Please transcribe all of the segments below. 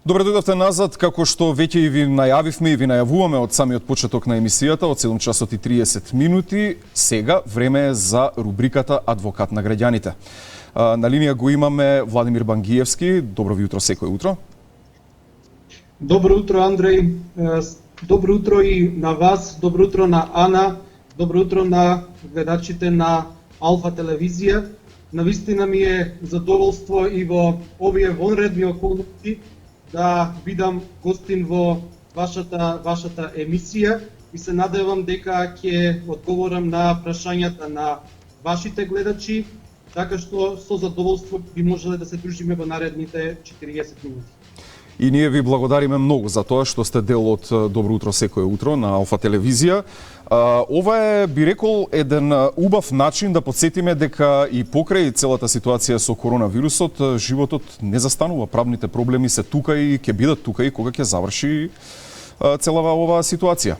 Добре дојдовте назад, како што веќе и ви најавивме и ви најавуваме од самиот почеток на емисијата од 7 часот и 30 минути. Сега време е за рубриката Адвокат на граѓаните. На линија го имаме Владимир Бангиевски. Добро ви утро секој утро. Добро утро, Андреј. Добро утро и на вас, добро утро на Ана, добро утро на гледачите на Алфа телевизија. Навистина ми е задоволство и во овие вонредни околности да бидам гостин во вашата емисија и се надевам дека ќе одговорам на прашањата на вашите гледачи, така што со задоволство би можеле да се дружиме во наредните 40 минути. И ние ви благодариме многу за тоа што сте дел од Добро утро секој утро на Алфа телевизија. Ова е, би рекол, еден убав начин да подсетиме дека и покрај целата ситуација со коронавирусот, животот не застанува, правните проблеми се тука и ќе бидат тука и кога ќе заврши целава оваа ситуација.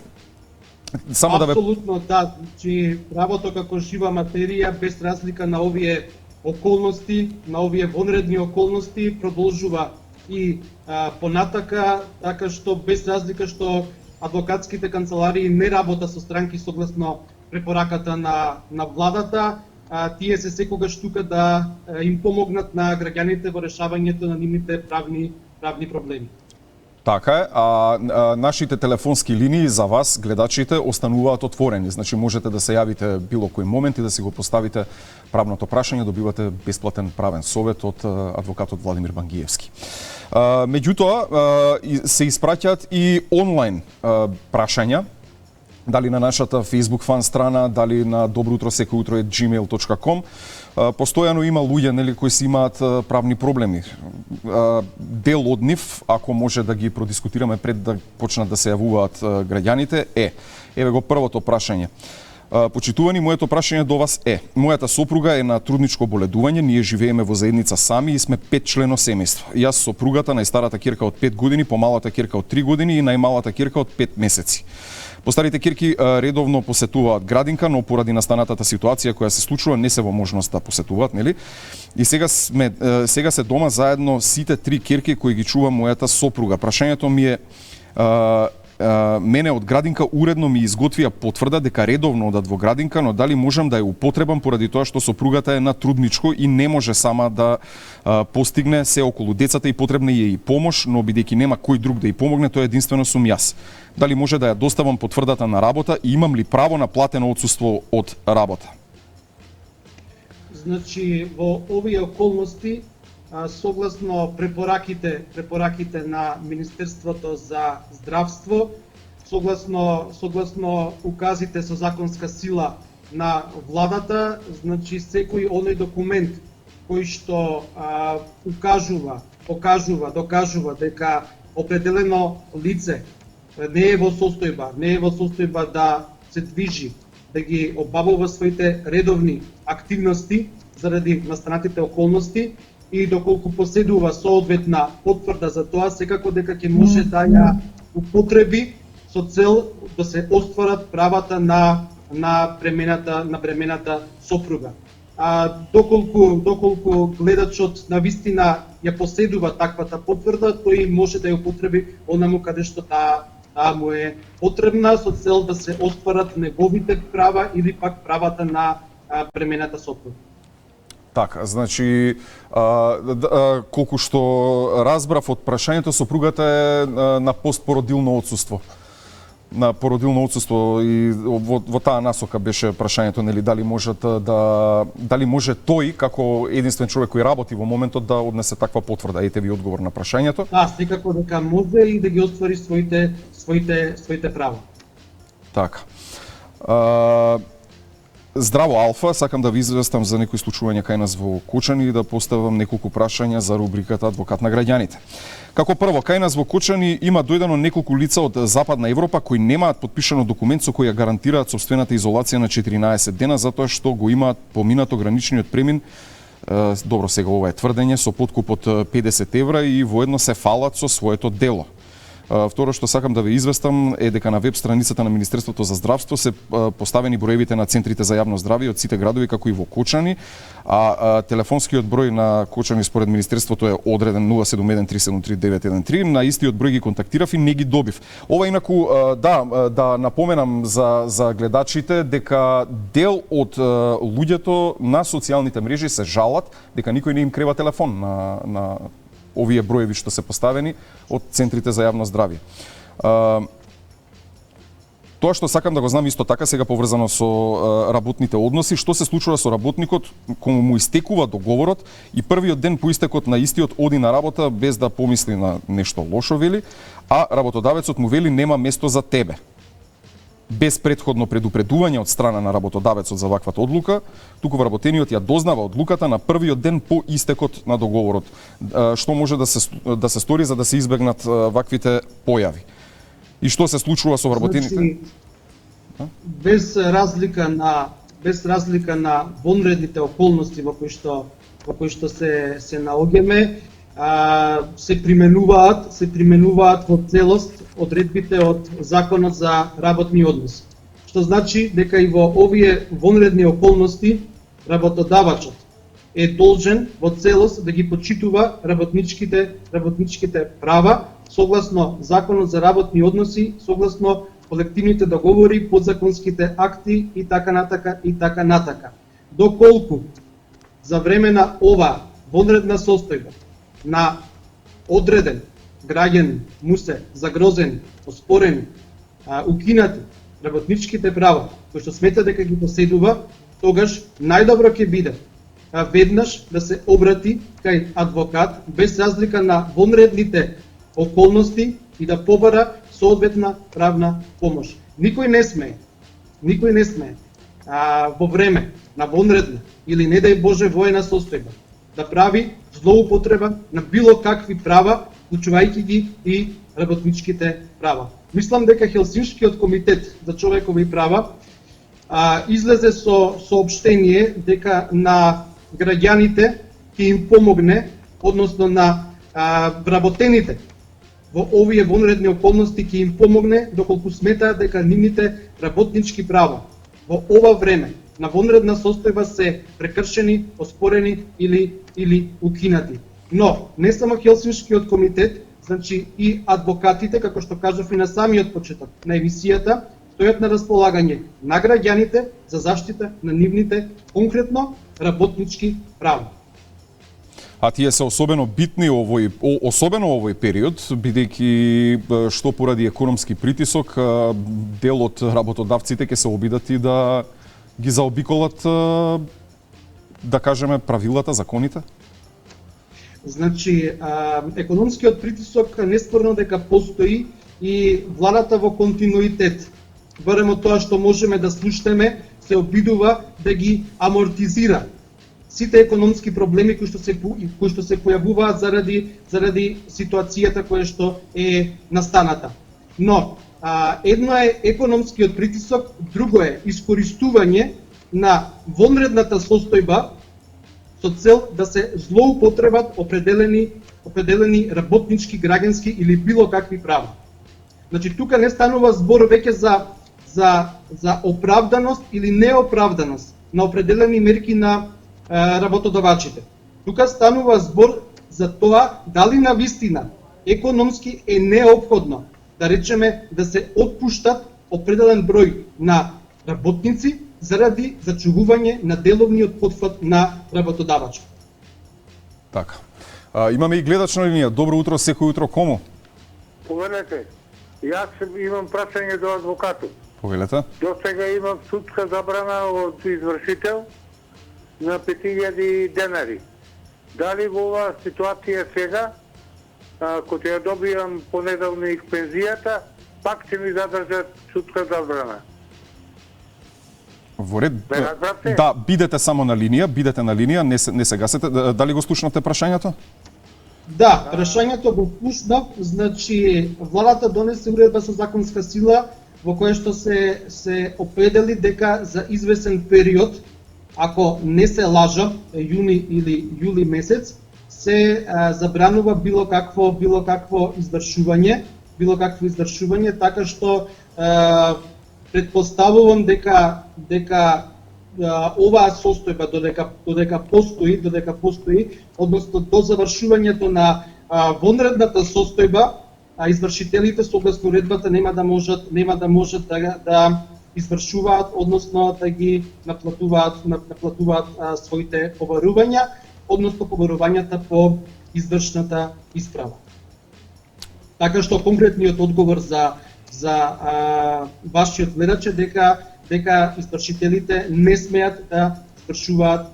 Само апсолутно, да, значи правото како жива материја без разлика на овие околности, на овие вонредни околности продолжува и понатака, така што без разлика што адвокатските канцеларии не работа со странки согласно препораката на владата, тие се секогаш тука да им помогнат на граѓаните во решавањето на нивните правни проблеми. Така е, а нашите телефонски линии за вас, гледачите, остануваат отворени. Значи можете да се јавите било кој момент и да си го поставите правното прашање, добивате бесплатен правен совет од адвокатот Владимир Бангиевски. Меѓутоа, се испраќаат и онлайн прашања, дали на нашата Facebook фан страна, дали на dobroutro@gmail.com. Постојано има луѓе кои си имаат правни проблеми. Дел од нив, ако може да ги продискутираме пред да почнат да се јавуваат граѓаните, еве го првото прашање. Почитувани, моето прашање до вас е: мојата сопруга е на трудничко боледување, ние живееме во заедница сами и сме 5-члено семејство. Јас сопругата, најстарата ќерка од 5 години, помалата ќерка од 3 години и најмалата ќерка од 5 месеци. Постарите ќерки редовно посетуваат градинка, но поради настанатата ситуација која се случува не се во можност да посетуваат, нели? И сега се дома заедно сите 3 ќерки кои ги чува мојата сопруга. Прашањето ми е: мене од градинка уредно ми изготвија потврда дека редовно одат во градинка, но дали можам да ја употребам поради тоа што сопругата е на трудничко и не може сама да постигне се околу децата и потребна е и помош, но бидејќи нема кој друг да ја помогне, тоа единствено сум јас. Дали може да ја доставам потврдата на работа и имам ли право на платено отсуство од работа? Значи, во овие околности, согласно препораките на Министерството за здравство, согласно указите со законска сила на владата, значи секој оној документ кој што докажува дека определено лице не е во состојба да се движи, да ги обавува своите редовни активности заради настанатите околности, и доколку поседува соодветна потврда за тоа, секако дека ќе може да ја употреби со цел да се остварат правата на бремената сопруга. Доколку гледачот навистина ја поседува таквата потврда, тој може да ја употреби онаму каде што таа му е потребна со цел да се остварат неговите права или пак правата на бремената сопруга. Така, значи, колку што разбрав од прашањето, сопругата е на постпородилно отсуство. На породилно отсуство и во таа насока беше прашањето, нели, дали може тој како единствен човек кој работи во моментот да однесе таква потврда. Ете ви одговор на прашањето. Да, секако дека може и да ги оствари своите права. Така. Здраво Алфа, сакам да ви известам за некои случувања кај нас во Кочани и да поставам неколку прашања за рубриката Адвокат на граѓаните. Како прво, кај нас во Кочани има дојдено неколку лица од Западна Европа кои немаат подпишано документ со кој ја гарантираат сопствената изолација на 14 дена затоа што го имаат поминато граничниот премин. Добро, сега ова е тврдење, со подкуп од 50 евра и воедно се фалат со своето дело. Второ што сакам да ве известам е дека на веб страницата на Министерството за здравство се поставени броевите на центрите за јавно здравје од сите градови како и во Кочани, а телефонскиот број на Кочани според Министерството е одреден 071 373 913. На истиот број ги контактирав и не ги добив. Ова инаку да напоменам за гледачите дека дел од луѓето на социјалните мрежи се жалат дека никој не им крева телефон на овие броеви што се поставени од центрите за јавно здравје. Тоа што сакам да го знам исто така сега поврзано со работните односи, што се случува со работникот кому му истекува договорот и првиот ден по истекот на истиот оди на работа без да помисли на нешто лошо вели, а работодавецот му вели нема место за тебе. Без претходно предупредување од страна на работодавецот за ваквата одлука, туку вработениот ја дознава одлуката на првиот ден по истекот на договорот. Што може да се стори за да се избегнат ваквите појави? И што се случува со вработените? Значи, без разлика на вонредните околности во кои што се наоѓаме, се применуваат во целост одредбите од Законот за работни односи. Што значи дека и во овие вонредни околности работодавачот е должен во целост да ги почитува работничките права согласно Законот за работни односи, согласно колективните договори, подзаконските акти и така натака. Доколку за време на ова вонредна состојба на одреден граѓанин му се загрозени, оспорени, укинати работничките права, кои што смета дека ги поседува, тогаш најдобро ќе биде веднаш да се обрати кај адвокат без разлика на вонредните околности и да побара соодветна правна помош. Никој не смее во време на вонредна или не дај Боже воена состојба да прави злоупотреба на било какви права, вклучувајќи ги и работничките права. Мислам дека Хелсиншкиот комитет за човекови права излезе со соопштение дека на граѓаните ќе им помогне, односно на вработените во овие вонредни околности ќе им помогне доколку сметаат дека нивните работнички права во ова време на вонредна состојба се прекршени, оспорени или укинати. Но не само Хелсиншкиот комитет, значи и адвокатите, како што кажав и на самиот почеток на емисијата, стојат на располагање на граѓаните за заштита на нивните конкретно работнички права. А тие се особено битни особено овој период, бидејќи што поради економски притисок, дел од работодавците ќе се обидат и да ги заобиколат, да кажеме, правилата, законите? Значи, економскиот притисок неспорно дека постои и владата во континуитет, барем од тоа што можеме да слушнеме, се обидува да ги амортизира сите економски проблеми кои што се појавуваат заради ситуацијата која што е настаната. Но едно е економскиот притисок, друго е искористување на вонредната состојба со цел да се злоупотребат определени работнички, граѓански или било какви права. Значи тука не станува збор веќе за оправданост или неоправданост на определени мерки на работодавачите. Тука станува збор за тоа дали навистина економски е неопходно, да речеме, да се отпуштат определен број на работници заради зачувување на деловниот потфат на работодавачот. Така. Имаме и гледач на линија. Добро утро, секој утро кому? Повелете, јас имам прашање до адвокатот. Повелете. До сега имам судска забрана од извршител на 5000 денари. Дали во оваа ситуација сега, кога ја добијам понеделник пензијата, пак ќе ми задржат судска забрана? Во ред. Да, бидете само на линија, не се гасете. Дали го слушнавте прашањето? Да, прашањето го слушнав. Значи, владата донесе уредба со законска сила во која што се определи дека за извесен период, ако не се лажа, јуни или јули месец, се забранува било какво извршување било какво извршување, така што претпоставувам дека оваа состојба додека постои, односно до завршувањето на вонредната состојба, извршителите согласно уредбата нема да можат да извршуваат, односно да ги наплатуваат своите побарувања, односно побарувањата по извршната исправа. Така што конкретниот одговор за вашиот гледач е дека извршителите не смеат да извршуваат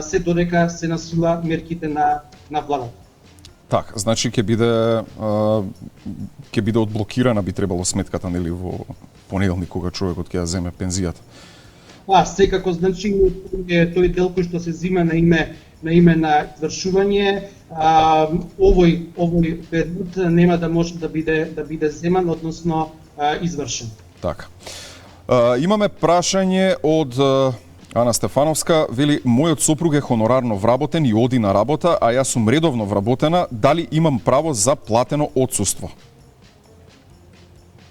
се додека се насила мерките на владата. Так, значи ќе биде одблокирана би требало сметката, нели, во понеделник кога човекот ќе ја земе пензијата. Секако, значи тој дел кој што се зима на име на извршување, овој период нема да може да биде земан, односно извршен. Така. Имаме прашање од Ана Стефановска, вели: мојот сопруг е хонорарно вработен и оди на работа, а јас сум редовно вработена, дали имам право за платено отсуство?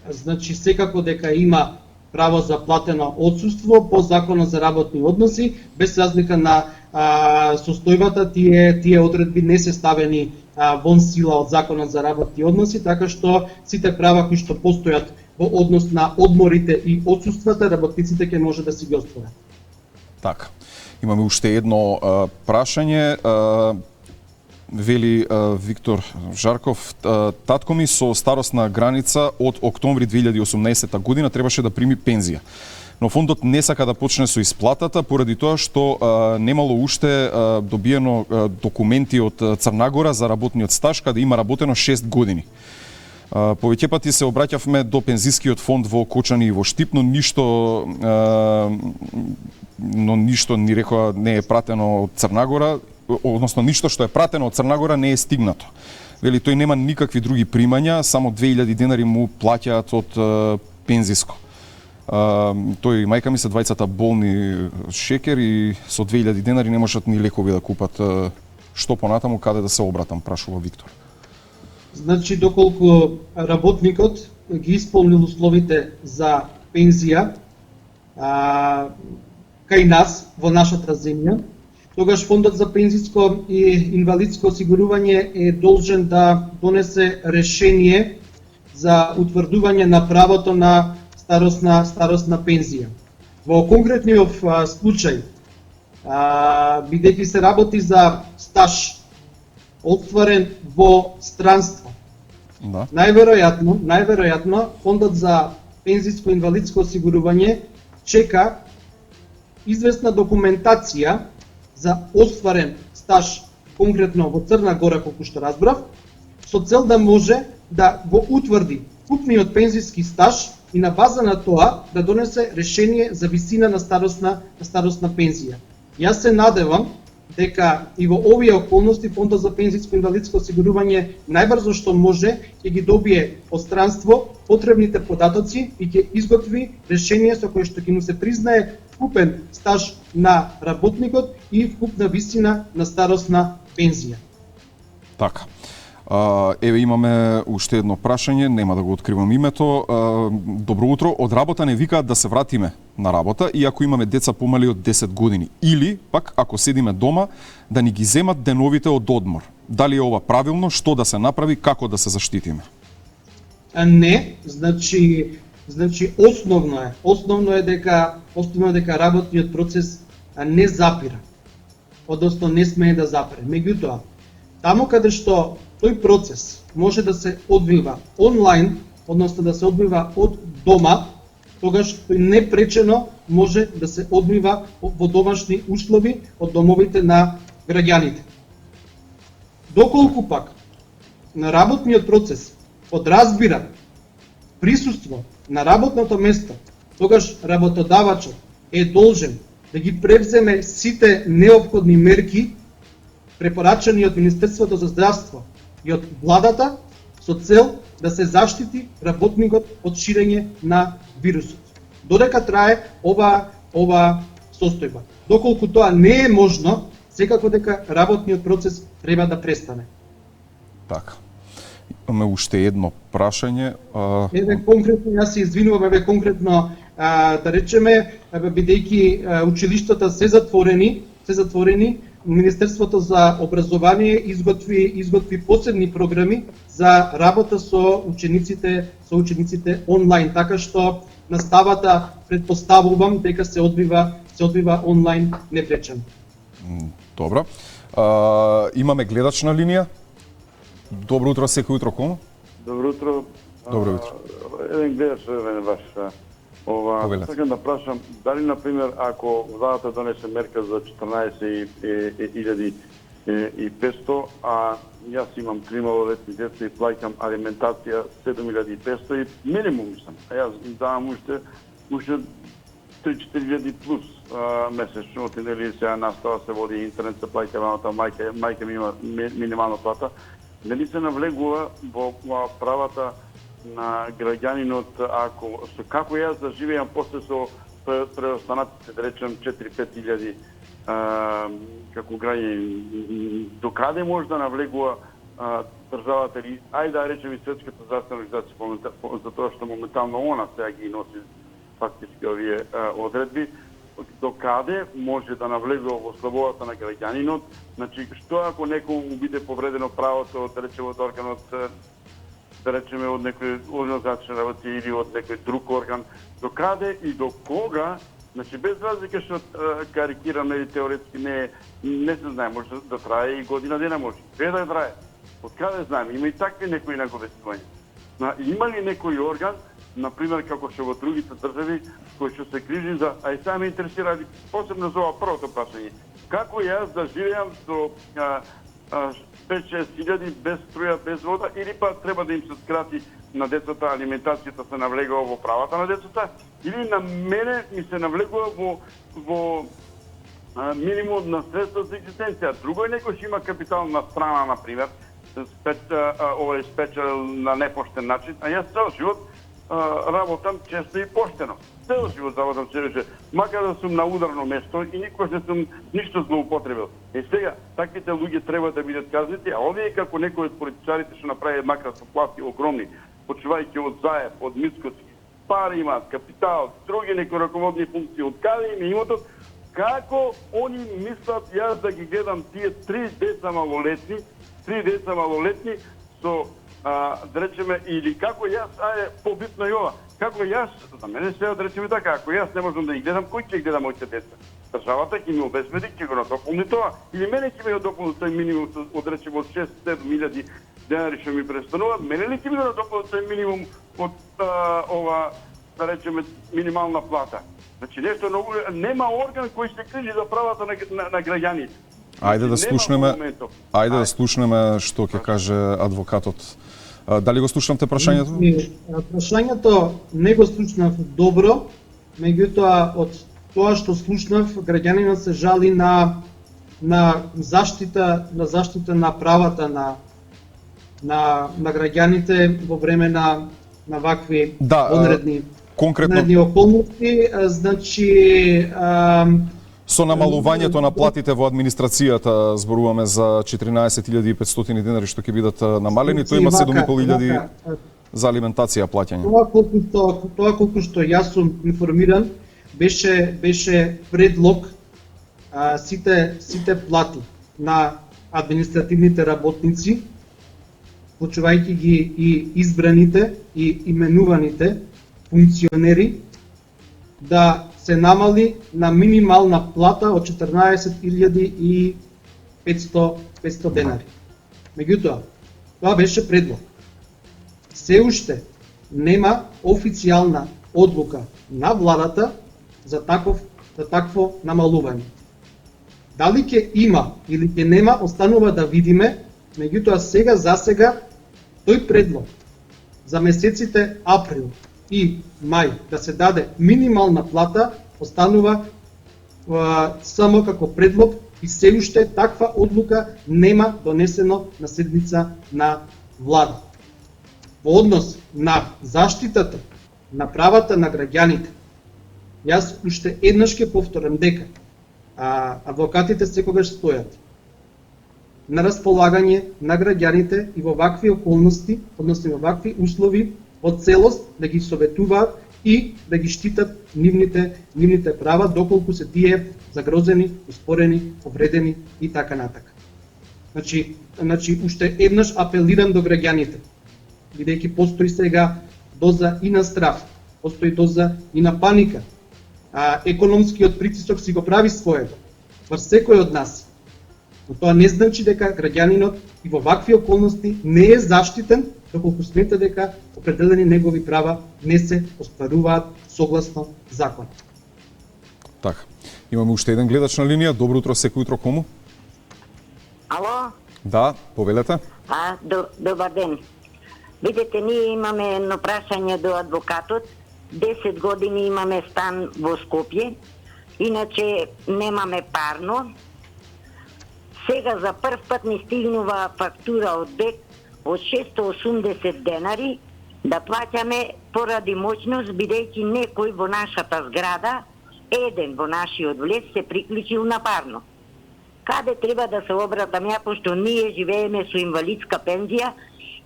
Значи секако дека има право за платено отсуство по Законот за работни односи, без разлика на состојбата, тие одредби не се ставени вон сила од Законот за работни односи, така што сите права кои што постојат во однос на одморите и отсуствата, работниците ќе може да си ги остварат. Така. Имаме уште едно прашање. Вели Виктор Жарков: татко ми со старосна граница од октомври 2018 година требаше да прими пензија. Но фондот не сака да почне со исплатата поради тоа што немало уште добиено документи од Црна Гора за работниот стаж, каде има работено 6 години. Повеќе пати се обраќавме до пензискиот фонд во Кочани и во Штип, но ништо ни рекоа не е пратено од Црна Гора, односно ништо што е пратено од Црна Гора не е стигнато. Вели тој нема никакви други примања, само 2000 денари му плаќаат од пензиско. Тој и мајка ми се двајцата болни шекер и со 2000 денари не можат ни лекови да купат. Што понатаму, каде да се обратам, прашува Виктор. Значи, доколку работникот ги исполнил условите за пензија кај нас, во нашата земја, тогаш Фондот за пензиско и инвалидско осигурување е должен да донесе решение за утврдување на правото на старосна пензија. Во конкретниот случај, бидејќи се работи за стаж остварен во странство, да. најверојатно Фондот за пензиско и инвалидско осигурување чека известна документација за остварен стаж конкретно во Црна Гора, колку што разбрав, со цел да може да го утврди вкупниот пензиски стаж и на база на тоа да донесе решение за висина на старосна пензија. Јас се надевам дека и во овие околности Фондот за пензиско и инвалидско осигурување најбрзо што може ќе ги добие од странство потребните податоци и ќе изготви решение со кое што ќе му се признае вкупен стаж на работникот и вкупна висина на старосна пензија. Така. Еве имаме уште едно прашање, нема да го откривам името. Добро утро, од работа не викаат да се вратиме на работа и ако имаме деца помали од 10 години, или пак ако седиме дома да ни ги земат деновите од одмор. Дали е ова правилно, што да се направи, како да се заштитиме? Не, значи основно е дека работниот процес не запира. Односно не смее да запре. Меѓутоа, таму каде што тој процес може да се одвива онлайн, односно да се одвива од дома, тогаш тој непречено може да се одвива во домашни услови од домовите на граѓаните. Доколку пак на работниот процес подразбира присуство на работното место, тогаш работодавачот е должен да ги превземе сите неопходни мерки препорачани од Министерството за здравство и од владата со цел да се заштити работникот од ширење на вирусот. Додека трае ова состојба. Доколку тоа не е можно, секако дека работниот процес треба да престане. Така. Имаме уште едно прашање. Еве конкретно, јас се извинувам, еве конкретно, да речеме, бидејќи училиштата се затворени, Министерството за образование изготви посебни програми за работа со учениците онлайн, така што наставата претпоставувам дека се одвива онлайн непречено. Добро. Имаме гледач на линија. Добро утро, секој утро кому? Добро утро. Добро утро. Еден гледач ваш. Сакам да прашам, дали, например, ако владата донесе мерка за 14.500, а јас имам 3 малолетни деца и плаќам алиментација 7.500 и минимум сам. А јас им давам уште 3-4.000 плюс месечно, нели сега настава се води интернет, се плаќа ваната, мајка ми има минимална плата. Нели се навлегува во правата на граѓанинот, како јас да живеам после со преостанатите, да речем 4-5 како граѓанин, докаде може да навлегува државата или ајде да речем и Светската здравствена организација, затоа што моментално она сега ги носи фактички овие одредби, докаде може да навлегува во слободата на граѓанинот, значи што ако некому биде повредено правото, да речеме од органот, да речеме од некој организација работи или од некој друг орган, докаде и до кога, значи без разлика што карикираме или теоретски не се знае, може да трае и година дена, може две да трае. Од каде знаеме? Има и такви некои наговестувања. Има ли некој орган, например како што во другите држави, кој што се грижи за, а и сега ме интересира посебно за ова првото прашање, како јас да живеам со 5-6 хиляди без струја, без вода, или па треба да им се скрати на децата алиментацијата, се навлегува во правата на децата, или на мене ми се навлегува во минимум на средства за екзистенција. Друго е некој што има капитална страна, например, ова е спечел на непоштен начин, а јас цел живот работам често и поштено. Цел живот работам често, макар да сум на ударно место и никош не сум ништо злоупотребил. Сега, таквите луѓе треба да бидат казнети, а овие како некои од политичарите што направи макар со плати огромни, почувајќи од Заев, од Мицкоски, пари имаат, капитал, други некои раководни функции, од каде им имотот, како они мислат јас да ги гледам тие три деца малолетни со да речеме, или како јас, побитно и ова, како јас, за мене се да речеме така, ако јас не можам да ги гледам, кој ќе гледа моите деца? Државата ќе ми обезбеди, ќе го надополни тоа, или мене ќе ми надополни тој минимум од речеме од 6-7 илјади денари што ми престанува, мене ли ќе ми надополни тој минимум од ова, да речеме, минимална плата? Значи нешто многу, нема орган кој се грижи за правата на граѓаните. Ајде да слушнеме што ќе каже адвокатот. Дали го слушнавте прашањето? Прашањето не го слушнав добро, меѓутоа од тоа што слушнав, граѓанинот се жали на заштита на правата на граѓаните во време на вакви одредни околности, значи со намалувањето на платите во администрацијата зборуваме за 14.500 денари што ќе бидат намалени, тоа има 7.500 за алиментација плаќање. Тоа колку што јас сум информиран беше предлог сите плати на административните работници, вклучувајќи ги и избраните и именуваните функционери, да се намали на минимална плата од 14.500 денари. Меѓутоа, тоа беше предлог. Се уште нема официјална одлука на владата за такво намалување. Дали ќе има или ќе нема, останува да видиме, меѓутоа засега тој предлог за месеците април и мај да се даде минимална плата останува само како предлог и се уште таква одлука нема донесено на седница на влада. Во однос на заштитата на правата на граѓаните, јас уште еднаш ќе повторам дека адвокатите секогаш стојат на располагање на граѓаните и во вакви околности, односно во вакви услови, во целост да ги советуваат и да ги штитат нивните права доколку се тие загрозени, успорени, повредени и така натака. Значи уште еднаш апелирам до граѓаните, бидејќи постои сега доза и на страх, постои доза и на паника. Економскиот притисок си го прави своето врз секој од нас. Но тоа не значи дека граѓанинот и во вакви околности не е заштитен доколку смета дека определени негови права не се остваруваат согласно закон. Така. Имаме уште еден гледач на линија. Добро утро, секој утро кому? Ало? Да, повелете. Добар ден. Видете, ние имаме едно прашање до адвокатот. 10 години имаме стан во Скопје, иначе немаме парно. Сега за прв пат ни стигнува фактура од БЕК од 680 денари да плаќаме поради моќност, бидејќи некој во нашата зграда, еден во нашиот влез, се приклучил на парно. Каде треба да се обратам ја, пошто ние живееме со инвалидска пензија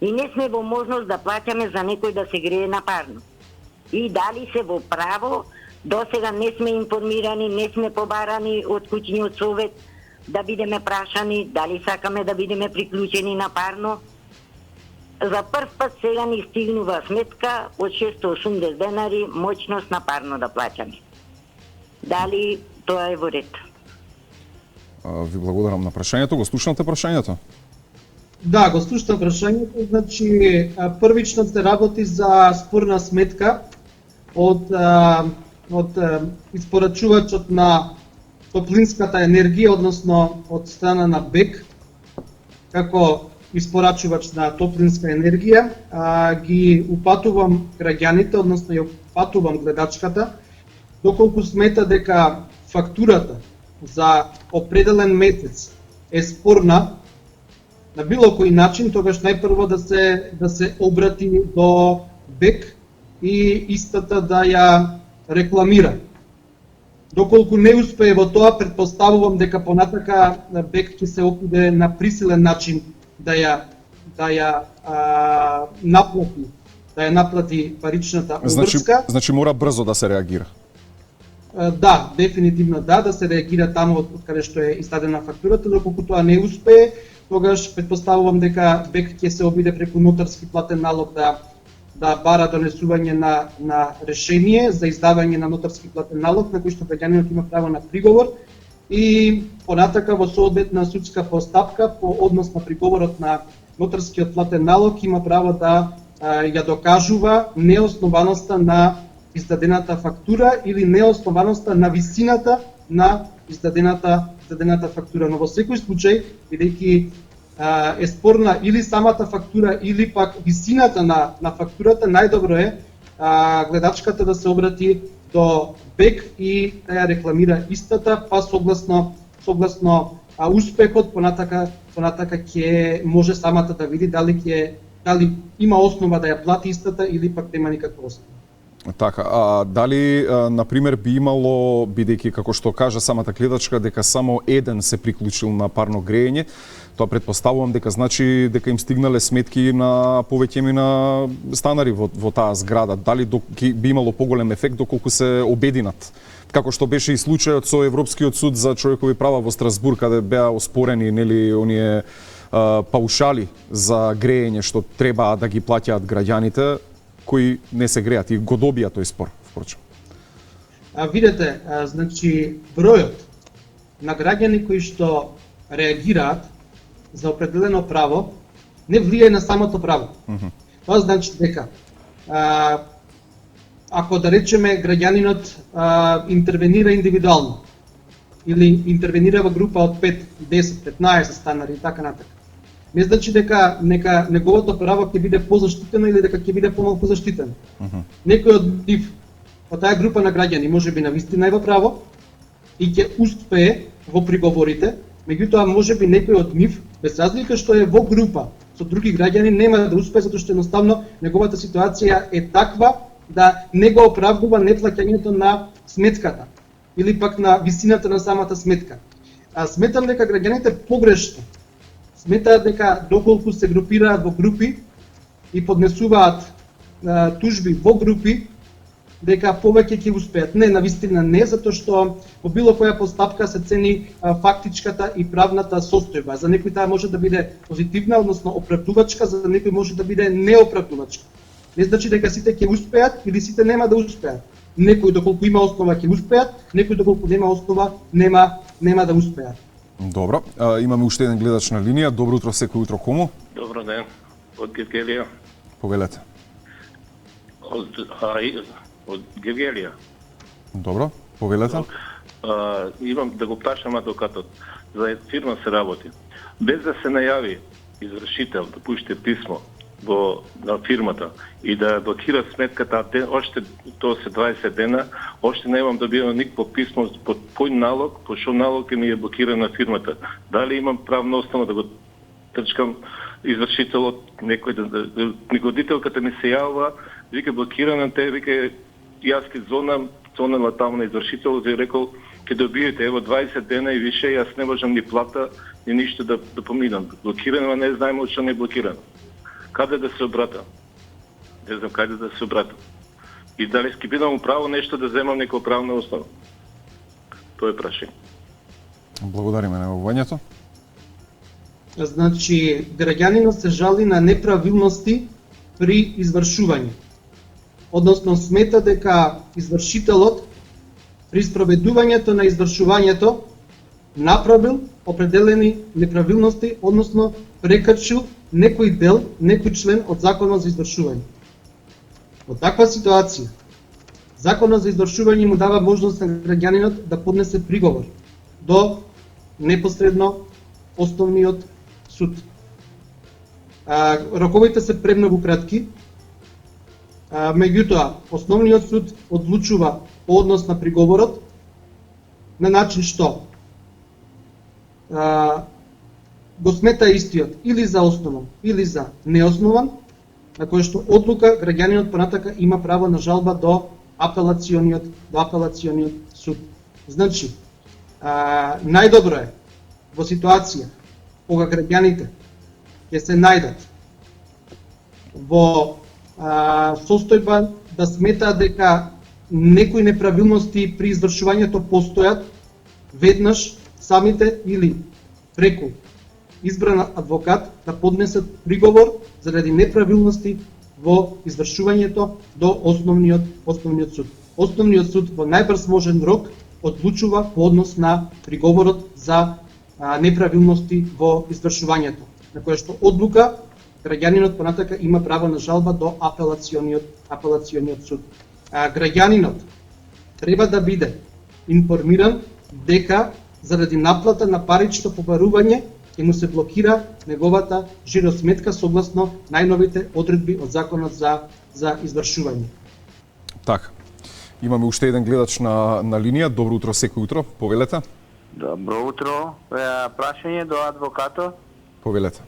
и не сме во можност да плаќаме за некој да се грее на парно. И дали се во право, досега не сме информирани, не сме побарани од куќниот совет да бидеме прашани дали сакаме да бидеме приклучени на парно. За прв пат сега ни стигнува сметка од 680 денари моќност на парно да плаќаме. Дали тоа е во ред? Ви благодарам на прашањето. Го слушнате прашањето? Да, го слушам прашањето. Значи, првично се работи за спорна сметка од испорачувачот на топлинската енергија, односно од страна на БЕК, како испорачувач на топлинска енергија, ги упатувам граѓаните, односно ја упатувам гледачката, доколку смета дека фактурата за определен месец е спорна на било кој начин, тогаш најпрво да се обрати до БЕК и истата да ја рекламира. Доколку не успее во тоа, претпоставувам дека понатака БЕК ќе се опиде на присилен начин да ја наплати паричната обврска. Значи мора брзо да се реагира. Да, дефинитивно да се реагира таму од каде што е издадена фактурата, доколку тоа не успее, тогаш претпоставувам дека БЕК ќе се обиде преку нотарски платен налог да бара донесување на решение за издавање на нотарски платен налог, на кој што граѓанинот има право на приговор, и понатака во соодветна судска постапка по однос на приговорот на нотарскиот платен налог има право да ја докажува неоснованоста на издадената фактура или неоснованоста на висината на издадената фактура. Но во секој случај, бидејќи е спорна или самата фактура или пак висината на фактурата, најдобро е гледачката да се обрати до БЕК и да ја рекламира истата, па согласно успехот понатака ќе може самата да види дали има основа да ја плати истата или пак нема никаква основа. Така, дали, например, би имало, бидејќи како што кажа самата гледачка, дека само еден се приклучил на парно грејење, тоа претпоставувам дека значи дека им стигнале сметки на повеќе на станари во таа зграда. Дали би имало поголем ефект доколку се обединат? Како што беше и случајот со Европскиот суд за човекови права во Страсбург, каде беа оспорени оние паушали за грејење што треба да ги плаќаат граѓаните кои не се греат и го добија тој спор, впрочем. Видете, значи бројот на граѓани кои што реагираат за определено право не влијае на самото право. Тоа значи дека ако да речеме граѓанинот интервенира индивидуално или интервенира во група од 5, 10, 15 станари и така натака, не значи дека неговото право ќе биде позаштитено или дека ќе биде помалку заштитено. Некој од нив во таа група на граѓани можеби навистина е во право и ќе успее во приговорите, меѓутоа можеби некој од нив, без разлика што е во група со други граѓани, нема да успее затоа што едноставно неговата ситуација е таква да не го оправдува неплаќањето на сметката или пак на висината на самата сметка. Сметам дека граѓаните погрешно сметаат дека доколку се групираат во групи и поднесуваат тужби во групи, дека повеќе ќе успеат. Не, навистина не, затоа што во било која постапка се цени фактичката и правната состојба. За некој таа може да биде позитивна, односно оправдувачка, за некој може да биде неоправдувачка. Не значи дека сите ќе успеат или сите нема да успеат. Некој доколку има основа ќе успеат, некој доколку нема основа нема да успеат. Добро, имаме уште еден гледач на линија. Добро утро, секој утро кому? Добро ден, од Гевгелија. Повелете. Од Гевгелија. Добро, повелете. Имам да го прашам адвокатот. За фирма се работи. Без да се најави извршител да пушти писмо на фирмата и да блокира сметката, още тоа се 20 дена, още немам добивано никакво писмо под кој налог, по шо налог ми е блокирана фирмата. Дали имам правна основа да го трчкам извршителот, некој негодителката ми се јавува, вика блокирана те, вика јас ке зонала таму на извршителот и рекол ке добиете ево 20 дена и више, јас не можам ни плата ни ништо да поминам. Блокирано, не знаеме што не е блокирано. Каде да се обратам? Не знам каде да се обратам. И дали ски бидам право нешто да земам некоја правна основа? Тоа е прашање. Благодариме на јавувањето. Значи, граѓанинот се жали на неправилности при извршување. Односно, смета дека извршителот при спроведувањето на извршувањето направил определени неправилности, односно прекршил некој дел, некој член од Законот за извршување. Во таква ситуација, Законот за извршување му дава можност на граѓанинот да поднесе приговор до непосредно основниот суд. Роковите се премногу кратки, меѓутоа, основниот суд одлучува по однос на приговорот на начин што го смета истиот или за основан, или за неоснован, на кој што одлука граѓанинот понатака има право на жалба до апелациониот суд. Значи, најдобро е во ситуација кога граѓаните ќе се најдат во состојба да сметаат дека некои неправилности при извршувањето постојат, веднаш самите или преку избран адвокат да поднесат приговор заради неправилности во извршувањето до основниот суд. Основниот суд во најбрз можен рок одлучува по однос на приговорот за неправилности во извршувањето, на која што одлука граѓанинот понатака има право на жалба до апелациониот суд. Граѓанинот треба да биде информиран дека заради наплата на парично побарување ќе му се блокира неговата жиросметка согласно најновите одредби од Законот за извршување. Така. Имаме уште еден гледач на линија. Добро утро, секој утро. Повелете. Добро утро. Прашање до адвокатот. Повелете.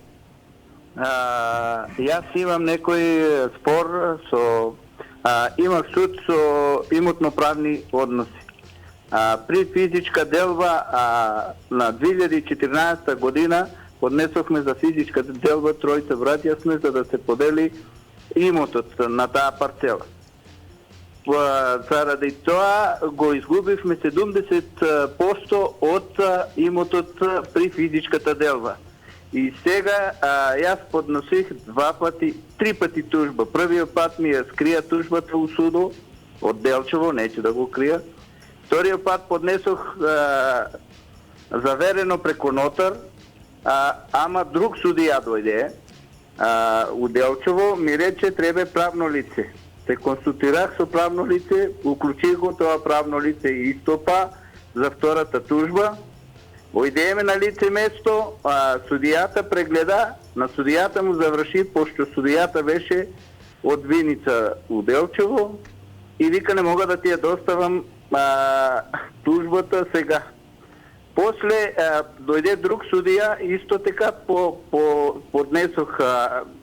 Јас имам некој спор имам суд со имотно-правни односи. При физичка делба на 2014 година поднесохме за физичка делба тројца браќа сме за да се подели имотот на таа парцела. Заради тоа го изгубивме 70% од имотот при физичката делба. И сега јас подносих 3 пати тужба. Првиот пат ми ја скрија тужбата у судо од Делчево, неќе да го крија. Вториот пат поднесох заверено преку нотар, ама друг судија дојде у Делчево, ми рече треба правно лице. Се консултирах со правно лице, уклучих го тоа правно лице и истопа за втората тужба. Ојдееме на лице место, судијата прегледа, на судијата му заврши, пошто судијата беше од Виница у Делчево и вика не мога да ти ја доставам тужбата сега. После дојде друг судија, исто така поднесох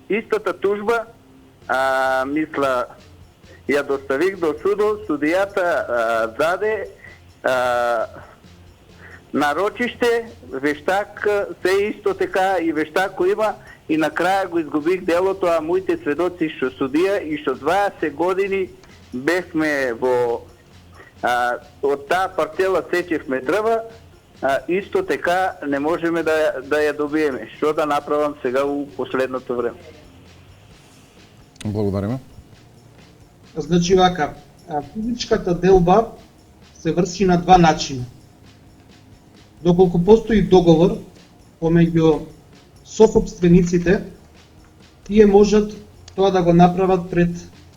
истата тужба, мисла ја доставих до судо, судијата даде нарочиште, вештак се исто така и вештак кој има и на краја го изгубих делото, а моите сведоци што судија и што 20 години бевме во од таа парцела сечевме дрва, исто така не можеме да ја добиеме. Што да направам сега у последното време? Благодариме. Значи вака, физичката делба се врши на два начина. Доколку постои договор помеѓу сосопствениците, тие можат тоа да го направат пред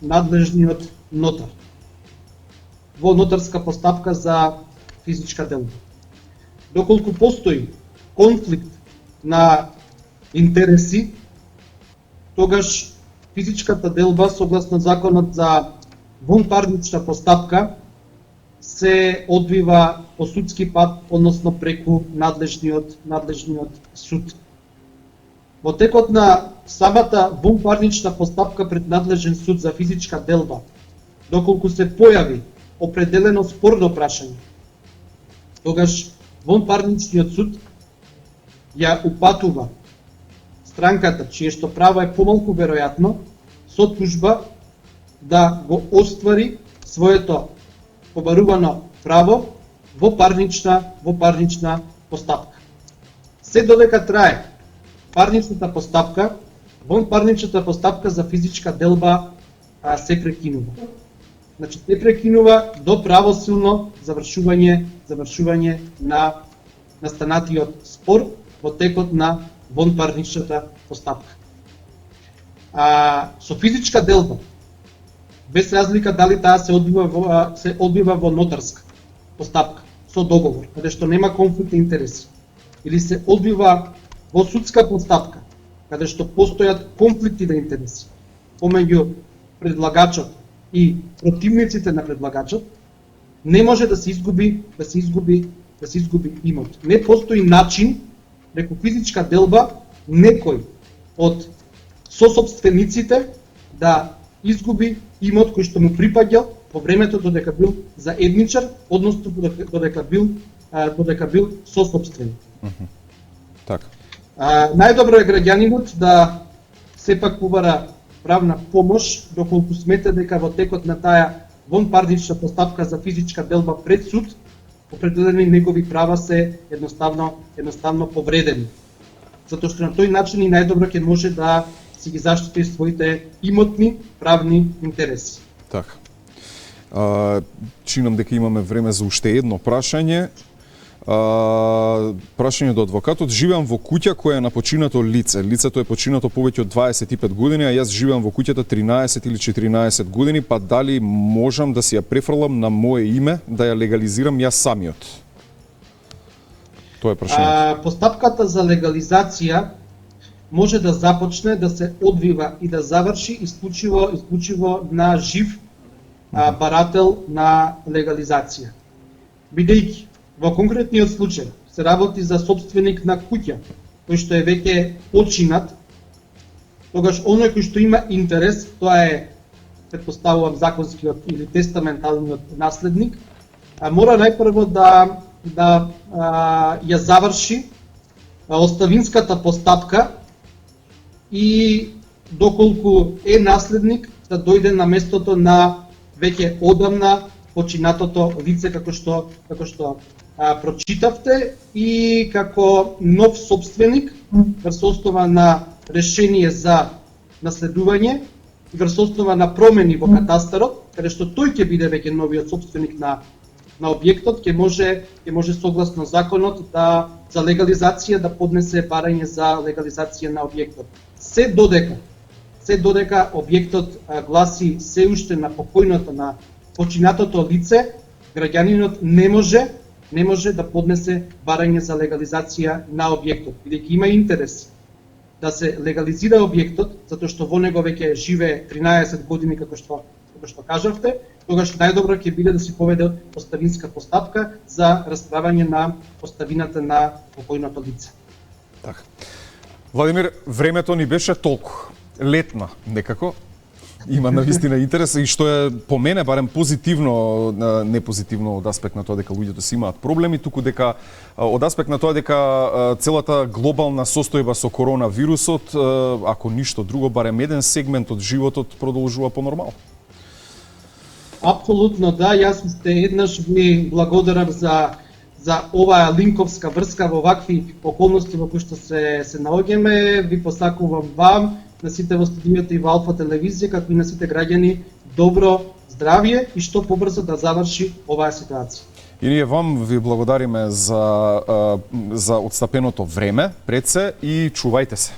надлежниот нотар во нотарска постапка за физичка делба. Доколку постои конфликт на интереси, тогаш физичката делба согласно законот за вонпарнична постапка се одвива по судски пат, односно преку надлежниот суд. Во текот на самата вонпарнична постапка пред надлежен суд за физичка делба, доколку се појави определено спорно прашање, тогаш вонпарничниот суд ја упатува странката, чие што право е помалку веројатно, со тужба да го оствари своето побарувано право во парнична постапка. Се додека трае парничната постапка, вонпарничната постапка за физичка делба се прекинува. Значи се прекинува до правосилно завршување на настанатиот спор во текот на вонпарничната постапка. Со физичка делба, без разлика дали таа се одбива во нотарска постапка со договор, каде што нема конфликт на интереси, или се одбива во судска постапка, каде што постојат конфликти на интереси помеѓу предлагачот и противниците на предлагачот, не може да се изгуби имот. Не постои начин преку физичка делба некој од сосопствениците да изгуби имот кој што му припаѓал во времето додека бил заедничар, односно додека бил сосопственик. Така. Најдобро е граѓанинот да сепак побара правна помош доколку смета дека во текот на таа вонпарнична постапка за физичка делба пред суд определени негови права се едноставно повредени. Затоа што на тој начин и најдобро ќе може да си ги заштити своите имотни правни интереси. Така. Чинам дека имаме време за уште едно прашање. Прашање до адвокатот. Живеам во куќа која е на починато лице. Лицето е починато повеќе од 25 години, а јас живеам во куќата 13 или 14 години, па дали можам да си ја префрлам на мое име, да ја легализирам јас самиот? Тоа е прашањето. Постапката за легализација може да започне, да се одвива и да заврши исклучиво на жив барател на легализација. Бидејќи во конкретниот случај се работи за собственик на куќа, кој што е веќе починат, тогаш оној кој што има интерес, тоа е, претпоставувам, законскиот или тестаменталниот наследник, мора најпрво да ја заврши оставинската постапка и доколку е наследник да дојде на местото на веќе одамна починатото лице, како што прочитавте, и како нов собственик врз основа на решение за наследување и врз основа на промени во катастарот, каде што тој ќе биде веќе новиот собственик на објектот, ќе може согласно законот за легализација да поднесе барање за легализација на објектот. Се додека објектот гласи се уште на покојното, на починатото лице, граѓанинот не може да поднесе барање за легализација на објектот, бидејќи има интерес да се легализира објектот, затоа што во него веќе живее 13 години, како што кажавте, тогаш најдобро ќе биде да се поведе оставинска постапка за расправање на оставината на покојното лице. Така. Владимир, времето ни беше толку. Летна, некако. Има навистина интерес и што е по мене барем позитивно, не позитивно од аспект на тоа дека луѓето си имаат проблеми, туку дека од аспект на тоа дека целата глобална состојба со коронавирусот, ако ништо друго, барем еден сегмент од животот продолжува понормално. Апсолутно да, јас уште еднаш ви благодарам за оваа линковска врска во вакви околности во кои што се наоѓаме. Ви посакувам вам, на сите во студиото и во Алфа телевизија, како и на сите граѓани, добро здравје и што побрзо да заврши оваа ситуација. И ние вам ви благодариме за отстапеното време пред се и чувајте се.